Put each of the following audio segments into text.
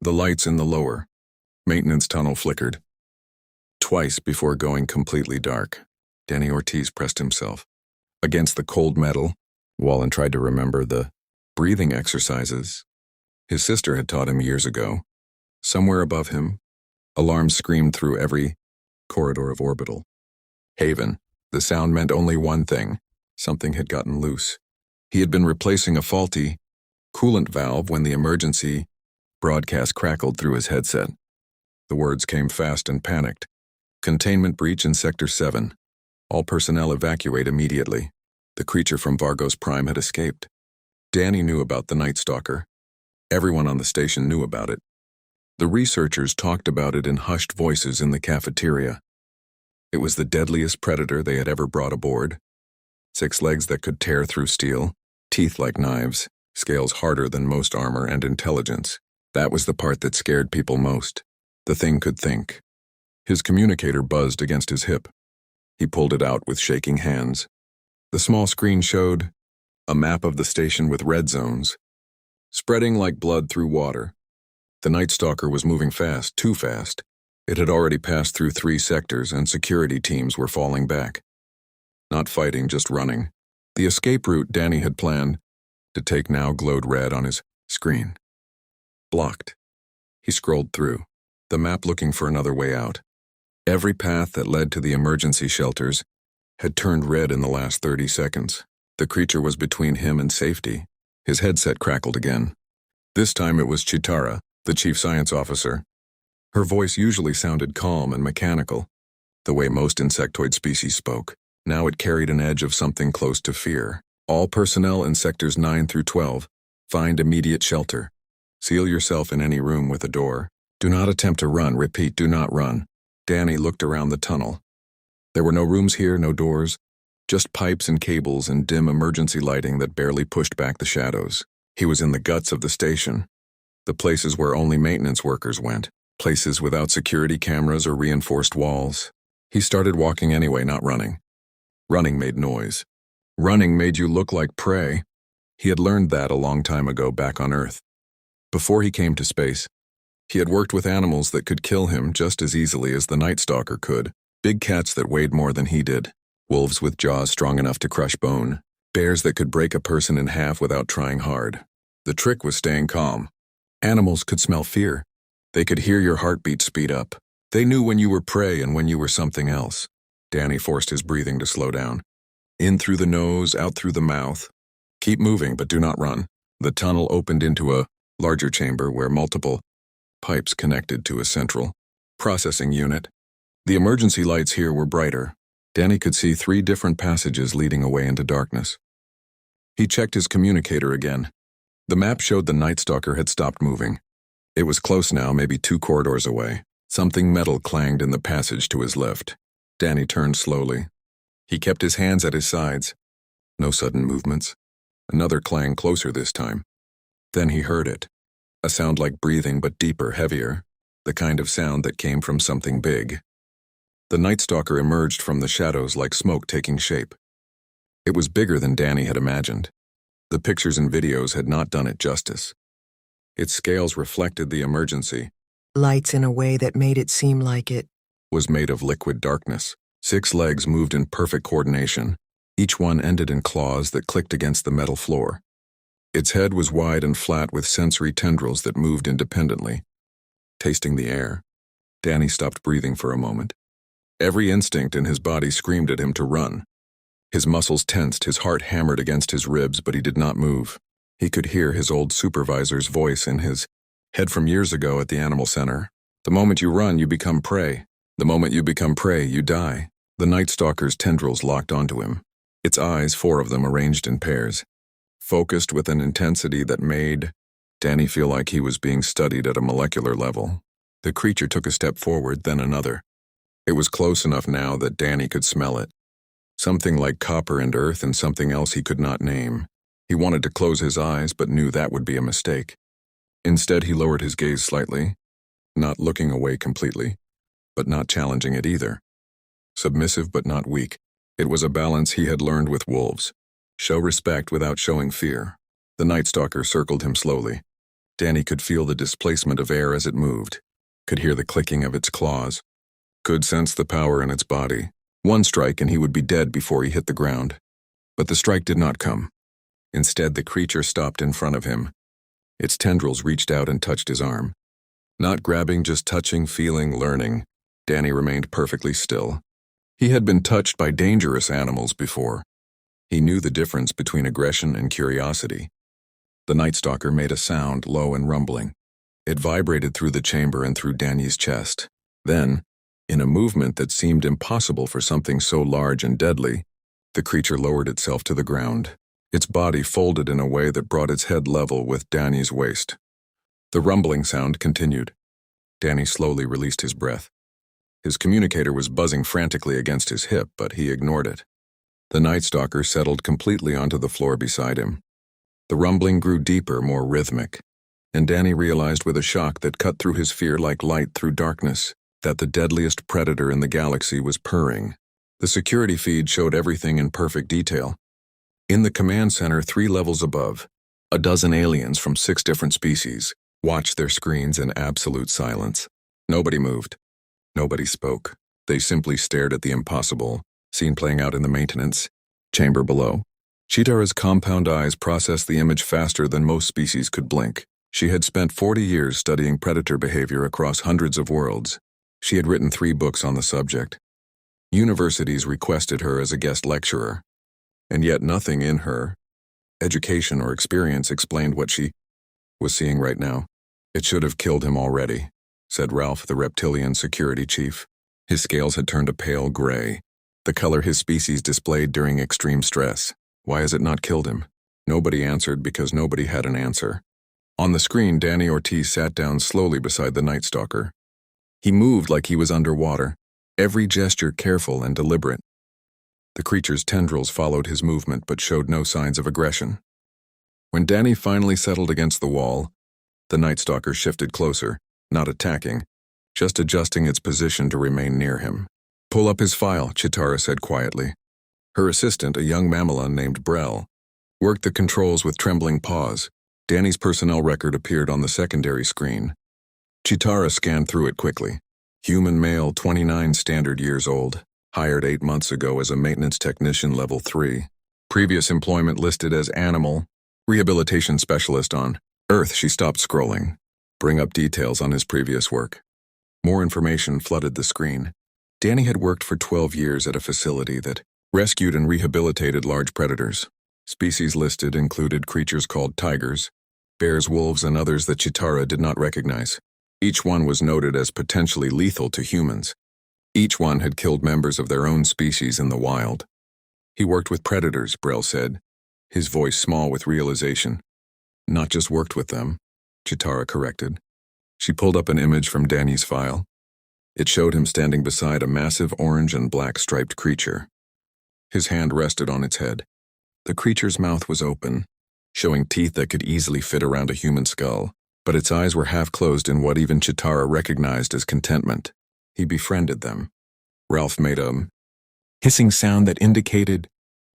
The lights in the lower maintenance tunnel flickered. Twice before going completely dark, Danny Ortiz pressed himself against the cold metal wall and tried to remember the breathing exercises his sister had taught him years ago. Somewhere above him, alarms screamed through every corridor of Orbital Haven. The sound meant only one thing: something had gotten loose. He had been replacing a faulty coolant valve when the emergency broadcast crackled through his headset. The words came fast and panicked. Containment breach in Sector 7. All personnel evacuate immediately. The creature from Vargos Prime had escaped. Danny knew about the Nightstalker. Everyone on the station knew about it. The researchers talked about it in hushed voices in the cafeteria. It was the deadliest predator they had ever brought aboard. 6 legs that could tear through steel, teeth like knives, scales harder than most armor, and intelligence. That was the part that scared people most. The thing could think. His communicator buzzed against his hip. He pulled it out with shaking hands. The small screen showed a map of the station with red zones, spreading like blood through water. The Nightstalker was moving fast, too fast. It had already passed through 3 sectors, and security teams were falling back. Not fighting, just running. The escape route Danny had planned to take now glowed red on his screen. Blocked. He scrolled through the map looking for another way out. Every path that led to the emergency shelters had turned red in the last 30 seconds. The creature was between him and safety. His headset crackled again. This time it was Chitara, the chief science officer. Her voice usually sounded calm and mechanical, the way most insectoid species spoke. Now it carried an edge of something close to fear. All personnel in sectors 9 through 12, find immediate shelter. Seal yourself in any room with a door. Do not attempt to run. Repeat, do not run. Danny looked around the tunnel. There were no rooms here, no doors, just pipes and cables and dim emergency lighting that barely pushed back the shadows. He was in the guts of the station, the places where only maintenance workers went, places without security cameras or reinforced walls. He started walking anyway, not running. Running made noise. Running made you look like prey. He had learned that a long time ago back on Earth. Before he came to space, he had worked with animals that could kill him just as easily as the Nightstalker could. Big cats that weighed more than he did. Wolves with jaws strong enough to crush bone. Bears that could break a person in half without trying hard. The trick was staying calm. Animals could smell fear. They could hear your heartbeat speed up. They knew when you were prey and when you were something else. Danny forced his breathing to slow down. In through the nose, out through the mouth. Keep moving, but do not run. The tunnel opened into a larger chamber where multiple pipes connected to a central processing unit. The emergency lights here were brighter. Danny could see 3 different passages leading away into darkness. He checked his communicator again. The map showed the Nightstalker had stopped moving. It was close now, maybe 2 corridors away. Something metal clanged in the passage to his left. Danny turned slowly. He kept his hands at his sides. No sudden movements. Another clang closer this time. Then he heard it. A sound like breathing, but deeper, heavier. The kind of sound that came from something big. The Nightstalker emerged from the shadows like smoke taking shape. It was bigger than Danny had imagined. The pictures and videos had not done it justice. Its scales reflected the emergency. Lights in a way that made it seem like it Was made of liquid darkness. 6 legs moved in perfect coordination. Each one ended in claws that clicked against the metal floor. Its head was wide and flat with sensory tendrils that moved independently. Tasting the air, Danny stopped breathing for a moment. Every instinct in his body screamed at him to run. His muscles tensed, his heart hammered against his ribs, but he did not move. He could hear his old supervisor's voice in his head from years ago at the animal center. The moment you run, you become prey. The moment you become prey, you die. The Nightstalker's tendrils locked onto him. Its eyes, 4 of them arranged in pairs, focused with an intensity that made Danny feel like he was being studied at a molecular level. The creature took a step forward, then another. It was close enough now that Danny could smell it. Something like copper and earth and something else he could not name. He wanted to close his eyes, but knew that would be a mistake. Instead, he lowered his gaze slightly, not looking away completely, but not challenging it either. Submissive but not weak. It was a balance he had learned with wolves. Show respect without showing fear. The Nightstalker circled him slowly. Danny could feel the displacement of air as it moved, could hear the clicking of its claws, could sense the power in its body. One strike and he would be dead before he hit the ground. But the strike did not come. Instead, the creature stopped in front of him. Its tendrils reached out and touched his arm. Not grabbing, just touching, feeling, learning, Danny remained perfectly still. He had been touched by dangerous animals before. He knew the difference between aggression and curiosity. The Nightstalker made a sound, low and rumbling. It vibrated through the chamber and through Danny's chest. Then, in a movement that seemed impossible for something so large and deadly, the creature lowered itself to the ground. Its body folded in a way that brought its head level with Danny's waist. The rumbling sound continued. Danny slowly released his breath. His communicator was buzzing frantically against his hip, but he ignored it. The Nightstalker settled completely onto the floor beside him. The rumbling grew deeper, more rhythmic, and Danny realized with a shock that cut through his fear like light through darkness that the deadliest predator in the galaxy was purring. The security feed showed everything in perfect detail. In the command center 3 levels above, a dozen aliens from 6 different species watched their screens in absolute silence. Nobody moved. Nobody spoke. They simply stared at the impossible, scene playing out in the maintenance chamber below. Chitara's compound eyes processed the image faster than most species could blink. She had spent 40 years studying predator behavior across hundreds of worlds. She had written 3 books on the subject. Universities requested her as a guest lecturer. And yet nothing in her education or experience explained what she was seeing right now. It should have killed him already, said Ralph, the reptilian security chief. His scales had turned a pale gray, the color his species displayed during extreme stress. Why has it not killed him? Nobody answered because nobody had an answer. On the screen, Danny Ortiz sat down slowly beside the Nightstalker. He moved like he was underwater, every gesture careful and deliberate. The creature's tendrils followed his movement but showed no signs of aggression. When Danny finally settled against the wall, the Nightstalker shifted closer, not attacking, just adjusting its position to remain near him. "Pull up his file," Chitara said quietly. Her assistant, a young mammalon named Brell, worked the controls with trembling paws. Danny's personnel record appeared on the secondary screen. Chitara scanned through it quickly. Human male, 29 standard years old. Hired 8 months ago as a maintenance technician level 3. Previous employment listed as animal rehabilitation specialist on Earth. She stopped scrolling. Bring up details on his previous work. More information flooded the screen. Danny had worked for 12 years at a facility that rescued and rehabilitated large predators. Species listed included creatures called tigers, bears, wolves, and others that Chitara did not recognize. Each one was noted as potentially lethal to humans. Each one had killed members of their own species in the wild. He worked with predators, Brell said, his voice small with realization. Not just worked with them, Chitara corrected. She pulled up an image from Danny's file. It showed him standing beside a massive orange and black striped creature. His hand rested on its head. The creature's mouth was open, showing teeth that could easily fit around a human skull, but its eyes were half closed in what even Chitara recognized as contentment. He befriended them. Ralph made a hissing sound that indicated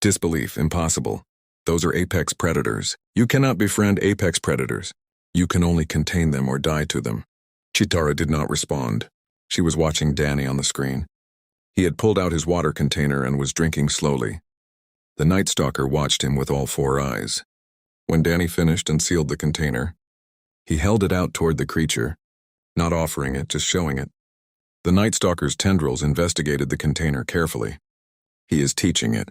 disbelief. Impossible. Those are apex predators. You cannot befriend apex predators. You can only contain them or die to them. Chitara did not respond. She was watching Danny on the screen. He had pulled out his water container and was drinking slowly. The Nightstalker watched him with all 4 eyes. When Danny finished and sealed the container, he held it out toward the creature, not offering it, just showing it. The Nightstalker's tendrils investigated the container carefully. He is teaching it.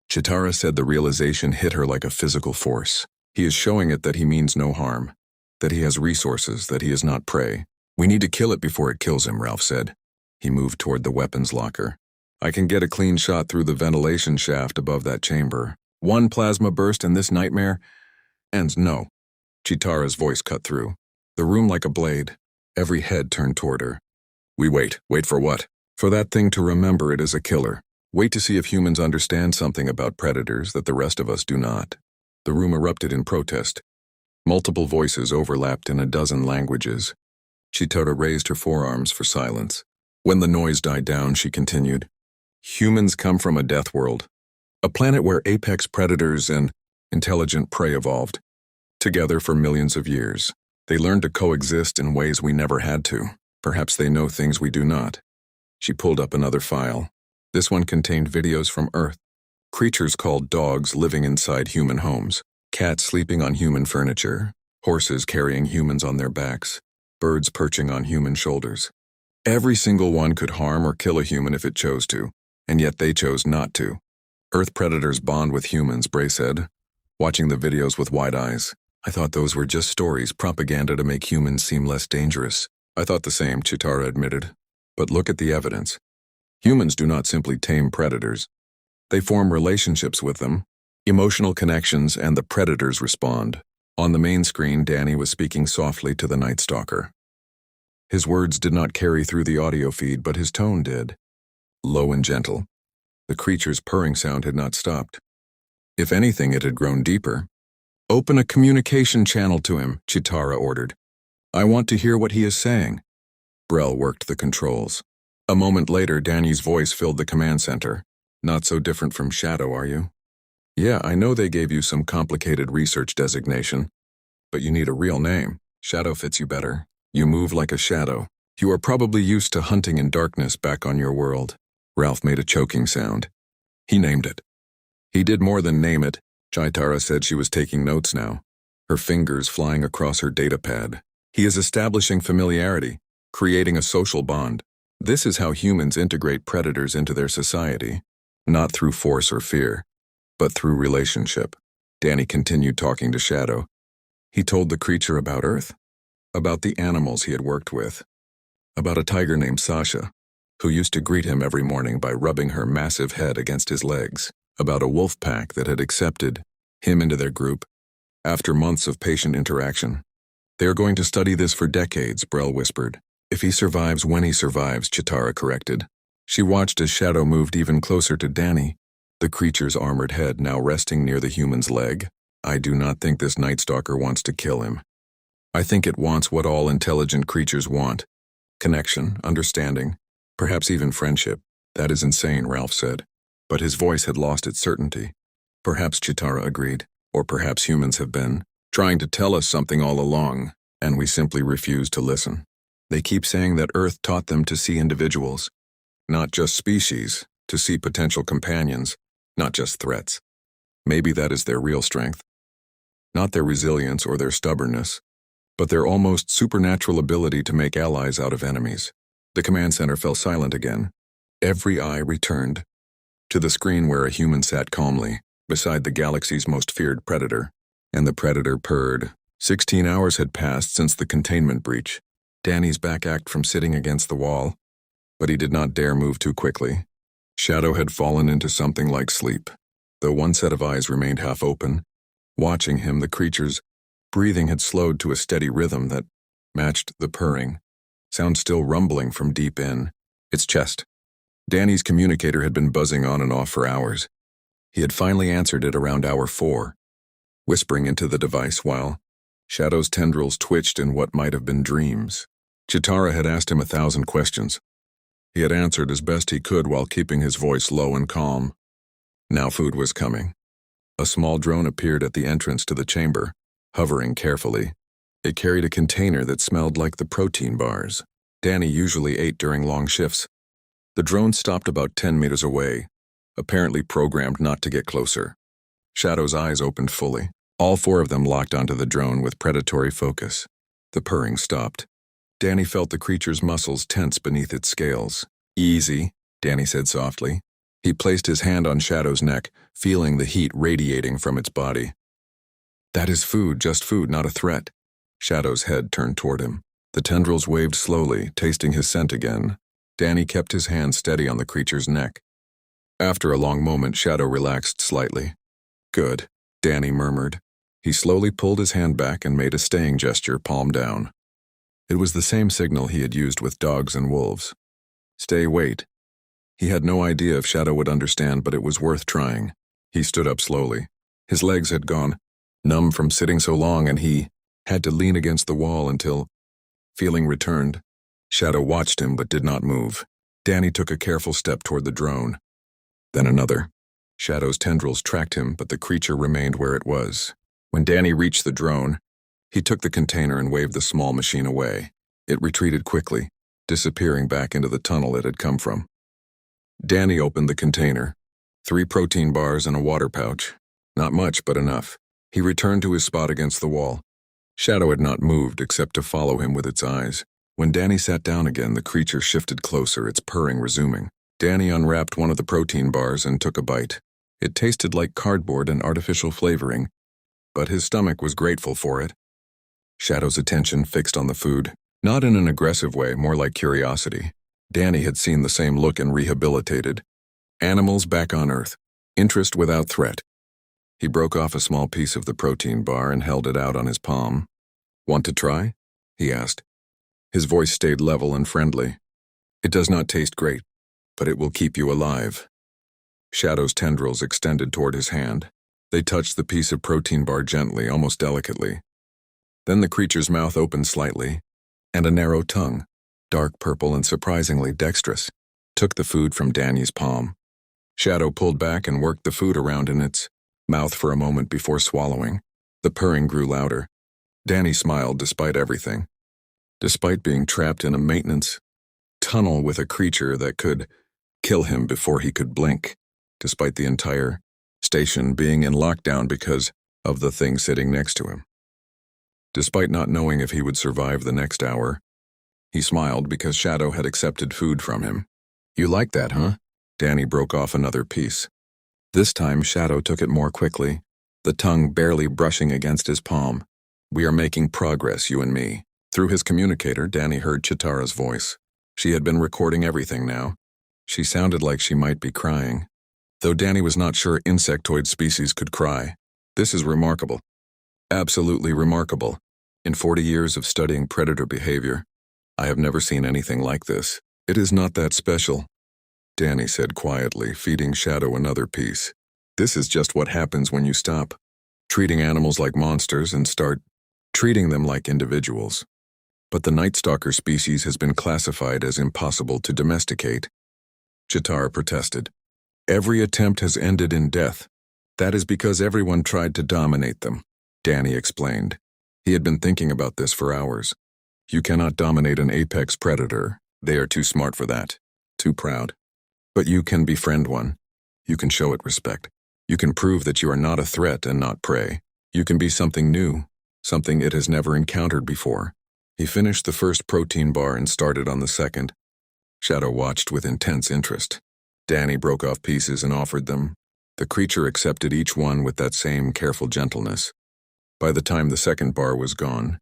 Chitara said the realization hit her like a physical force. He is showing it that he means no harm, that he has resources, that he is not prey. We need to kill it before it kills him, Ralph said. He moved toward the weapons locker. I can get a clean shot through the ventilation shaft above that chamber. One plasma burst and this nightmare ends. No. Chitara's voice cut through. The room like a blade. Every head turned toward her. We wait. Wait for what? For that thing to remember it is a killer. Wait to see if humans understand something about predators that the rest of us do not. The room erupted in protest. Multiple voices overlapped in a dozen languages. Chitara raised her forearms for silence. When the noise died down, she continued. Humans come from a death world. A planet where apex predators and intelligent prey evolved together for millions of years. They learn to coexist in ways we never had to. Perhaps they know things we do not. She pulled up another file. This one contained videos from Earth. Creatures called dogs living inside human homes, cats sleeping on human furniture, horses carrying humans on their backs, birds perching on human shoulders. Every single one could harm or kill a human if it chose to, and yet they chose not to. Earth predators bond with humans, Bray said, watching the videos with wide eyes. I thought those were just stories, propaganda to make humans seem less dangerous. I thought the same, Chitara admitted. But look at the evidence. Humans do not simply tame predators. They form relationships with them, emotional connections, and the predators respond. On the main screen, Danny was speaking softly to the Nightstalker. His words did not carry through the audio feed, but his tone did. Low and gentle. The creature's purring sound had not stopped. If anything, it had grown deeper. Open a communication channel to him, Chitara ordered. I want to hear what he is saying. Brell worked the controls. A moment later, Danny's voice filled the command center. Not so different from Shadow, are you? Yeah, I know they gave you some complicated research designation, but you need a real name. Shadow fits you better. You move like a shadow. You are probably used to hunting in darkness back on your world. Ralph made a choking sound. He named it. He did more than name it. Chitara said she was taking notes now, her fingers flying across her datapad. He is establishing familiarity, creating a social bond. This is how humans integrate predators into their society, not through force or fear, but through relationship. Danny continued talking to Shadow. He told the creature about Earth, about the animals he had worked with, about a tiger named Sasha, who used to greet him every morning by rubbing her massive head against his legs, about a wolf pack that had accepted him into their group after months of patient interaction. They are going to study this for decades, Brell whispered. If he survives when he survives, Chitara corrected. She watched as Shadow moved even closer to Danny, the creature's armored head now resting near the human's leg. I do not think this Nightstalker wants to kill him. I think it wants what all intelligent creatures want. Connection, understanding, perhaps even friendship. That is insane, Ralph said. But his voice had lost its certainty. Perhaps, Chitara agreed, or perhaps humans have been trying to tell us something all along, and we simply refuse to listen. They keep saying that Earth taught them to see individuals, not just species, to see potential companions, not just threats. Maybe that is their real strength. Not their resilience or their stubbornness, but their almost supernatural ability to make allies out of enemies. The command center fell silent again. Every eye returned to the screen where a human sat calmly, beside the galaxy's most feared predator. And the predator purred. 16 hours had passed since the containment breach. Danny's back ached from sitting against the wall, but he did not dare move too quickly. Shadow had fallen into something like sleep, though one set of eyes remained half open. Watching him, the creature's breathing had slowed to a steady rhythm that matched the purring, sound still rumbling from deep in its chest. Danny's communicator had been buzzing on and off for hours. He had finally answered it around hour 4, whispering into the device while Shadow's tendrils twitched in what might have been dreams. Chitara had asked him 1,000 questions. He had answered as best he could while keeping his voice low and calm. Now food was coming. A small drone appeared at the entrance to the chamber, hovering carefully. It carried a container that smelled like the protein bars Danny usually ate during long shifts. The drone stopped about 10 meters away, apparently programmed not to get closer. Shadow's eyes opened fully. All 4 of them locked onto the drone with predatory focus. The purring stopped. Danny felt the creature's muscles tense beneath its scales. Easy, Danny said softly. He placed his hand on Shadow's neck, feeling the heat radiating from its body. That is food, just food, not a threat. Shadow's head turned toward him. The tendrils waved slowly, tasting his scent again. Danny kept his hand steady on the creature's neck. After a long moment, Shadow relaxed slightly. Good, Danny murmured. He slowly pulled his hand back and made a staying gesture, palm down. It was the same signal he had used with dogs and wolves. Stay, wait. He had no idea if Shadow would understand, but it was worth trying. He stood up slowly. His legs had gone numb from sitting so long, and he had to lean against the wall until feeling returned. Shadow watched him but did not move. Danny took a careful step toward the drone. Then another. Shadow's tendrils tracked him, but the creature remained where it was. When Danny reached the drone, He took the container and waved the small machine away. It retreated quickly, disappearing back into the tunnel it had come from. Danny opened the container. 3 protein bars and a water pouch. Not much, but enough. He returned to his spot against the wall. Shadow had not moved except to follow him with its eyes. When Danny sat down again, the creature shifted closer, its purring resuming. Danny unwrapped one of the protein bars and took a bite. It tasted like cardboard and artificial flavoring, but his stomach was grateful for it. Shadow's attention fixed on the food, not in an aggressive way, more like curiosity. Danny had seen the same look in Rehabilitated. Animals back on Earth. Interest without threat. He broke off a small piece of the protein bar and held it out on his palm. "Want to try?" he asked. His voice stayed level and friendly. "It does not taste great, but it will keep you alive." Shadow's tendrils extended toward his hand. They touched the piece of protein bar gently, almost delicately. Then the creature's mouth opened slightly, and a narrow tongue, dark purple and surprisingly dexterous, took the food from Danny's palm. Shadow pulled back and worked the food around in its mouth for a moment before swallowing. The purring grew louder. Danny smiled despite everything. Despite being trapped in a maintenance tunnel with a creature that could kill him before he could blink. Despite the entire station being in lockdown because of the thing sitting next to him. Despite not knowing if he would survive the next hour, he smiled because Shadow had accepted food from him. "You like that, huh?" Danny broke off another piece. This time, Shadow took it more quickly, the tongue barely brushing against his palm. "We are making progress, you and me." Through his communicator, Danny heard Chitara's voice. She had been recording everything now. She sounded like she might be crying. Though Danny was not sure insectoid species could cry. "This is remarkable. Absolutely remarkable. In 40 years of studying predator behavior, I have never seen anything like this. It is not that special," Danny said quietly, feeding Shadow another piece. "This is just what happens when you stop treating animals like monsters and start treating them like individuals. But the Nightstalker species has been classified as impossible to domesticate," Chitara protested. "Every attempt has ended in death. That is because everyone tried to dominate them," Danny explained. He had been thinking about this for hours. You cannot dominate an apex predator. They are too smart for that. Too proud. But you can befriend one. You can show it respect. You can prove that you are not a threat and not prey. You can be something new, something it has never encountered before. He finished the first protein bar and started on the second. Shadow watched with intense interest. Danny broke off pieces and offered them. The creature accepted each one with that same careful gentleness. By the time the second bar was gone,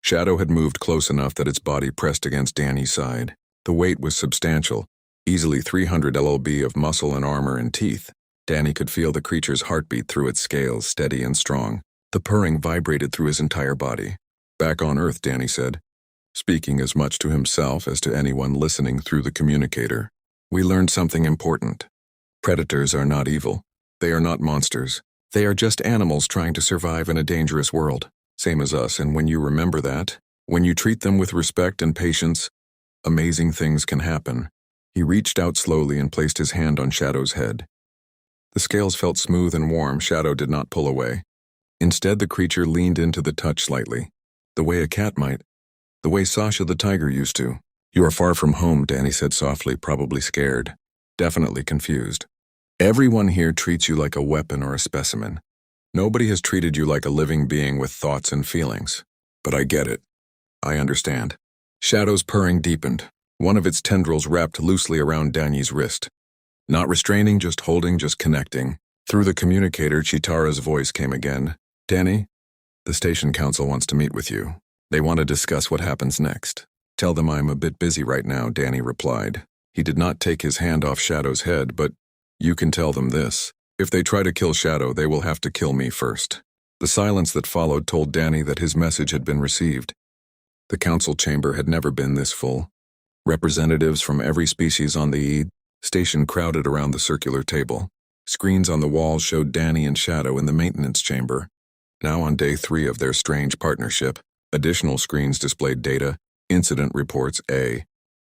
Shadow had moved close enough that its body pressed against Danny's side. The weight was substantial, easily 300 lb of muscle and armor and teeth. Danny could feel the creature's heartbeat through its scales, steady and strong. The purring vibrated through his entire body. "Back on Earth," Danny said, speaking as much to himself as to anyone listening through the communicator. "We learned something important. Predators are not evil. They are not monsters. They are just animals trying to survive in a dangerous world, same as us, and when you remember that, when you treat them with respect and patience, amazing things can happen." He reached out slowly and placed his hand on Shadow's head. The scales felt smooth and warm. Shadow did not pull away. Instead, the creature leaned into the touch slightly, the way a cat might, the way Sasha the tiger used to. "You are far from home," Danny said softly, probably scared, definitely confused. "Everyone here treats you like a weapon or a specimen. Nobody has treated you like a living being with thoughts and feelings. But I get it. I understand." Shadow's purring deepened. One of its tendrils wrapped loosely around Danny's wrist. Not restraining, just holding, just connecting. Through the communicator, Chitara's voice came again. "Danny, the station council wants to meet with you. They want to discuss what happens next. Tell them I'm a bit busy right now," Danny replied. He did not take his hand off Shadow's head, but "You can tell them this. If they try to kill Shadow, they will have to kill me first." The silence that followed told Danny that his message had been received. The council chamber had never been this full. Representatives from every species on the station crowded around the circular table. Screens on the walls showed Danny and Shadow in the maintenance chamber. Now on day 3 of their strange partnership, additional screens displayed data, incident reports,